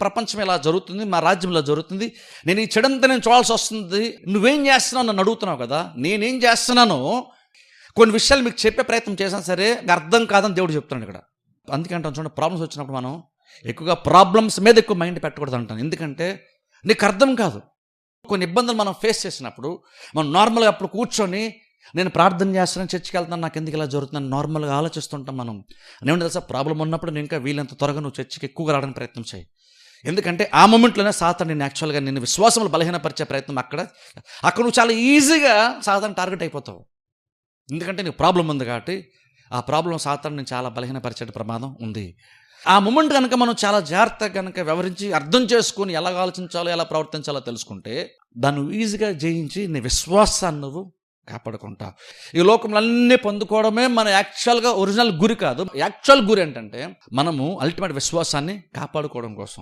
ప్రపంచం ఇలా జరుగుతుంది, మా రాజ్యంలో జరుగుతుంది, నేను ఈ చెడంతా నేను చూడాల్సి వస్తుంది, నువ్వేం చేస్తున్నావు నన్ను అడుగుతున్నావు కదా. నేనేం చేస్తున్నానో కొన్ని విషయాలు మీకు చెప్పే ప్రయత్నం చేసినా సరే అర్థం కాదని దేవుడు చెప్తున్నాడు ఇక్కడ. అందుకే అంటాను చూడండి, ప్రాబ్లమ్స్ వచ్చినప్పుడు మనం ఎక్కువగా ప్రాబ్లమ్స్ మీద ఎక్కువ మైండ్ పెట్టకూడదు అంటాను. ఎందుకంటే నీకు అర్థం కాదు. కొన్ని ఇబ్బందులు మనం ఫేస్ చేసినప్పుడు మనం నార్మల్గా అప్పుడు కూర్చొని నేను ప్రార్థన చేస్తున్నాను, చర్చికి వెళ్తున్నాను, నాకు ఎందుకు ఇలా జరుగుతుందని నార్మల్గా ఆలోచిస్తుంటాం మనం. నేను తెలుసా, ప్రాబ్లం ఉన్నప్పుడు నేను ఇంకా వీళ్ళంత త్వరగా నువ్వు చర్చికి ఎక్కువగా రావడానికి ప్రయత్నం చేయి. ఎందుకంటే ఆ మూమెంట్లోనే సాతాను నేను యాక్చువల్గా నేను విశ్వాసంలో బలహీనపరిచే ప్రయత్నం అక్కడ నువ్వు చాలా ఈజీగా సాతాను టార్గెట్ అయిపోతావు. ఎందుకంటే నీకు ప్రాబ్లం ఉంది కాబట్టి ఆ ప్రాబ్లం సాతాను నేను చాలా బలహీనపరిచే ప్రమాదం ఉంది. ఆ మూమెంట్ కనుక మనం చాలా జాగ్రత్తగా కనుక వివరించి అర్థం చేసుకొని ఎలా ఆలోచించాలో ఎలా ప్రవర్తించాలో తెలుసుకుంటే దాన్ని ఈజీగా జయించి నీ విశ్వాసాన్ని నువ్వు కాపాడుకుంటావు. ఈ లోకంలో అన్నీ పొందుకోవడమే మన యాక్చువల్గా ఒరిజినల్ గురి కాదు. యాక్చువల్ గురి ఏంటంటే మనము అల్టిమేట్ విశ్వాసాన్ని కాపాడుకోవడం కోసం.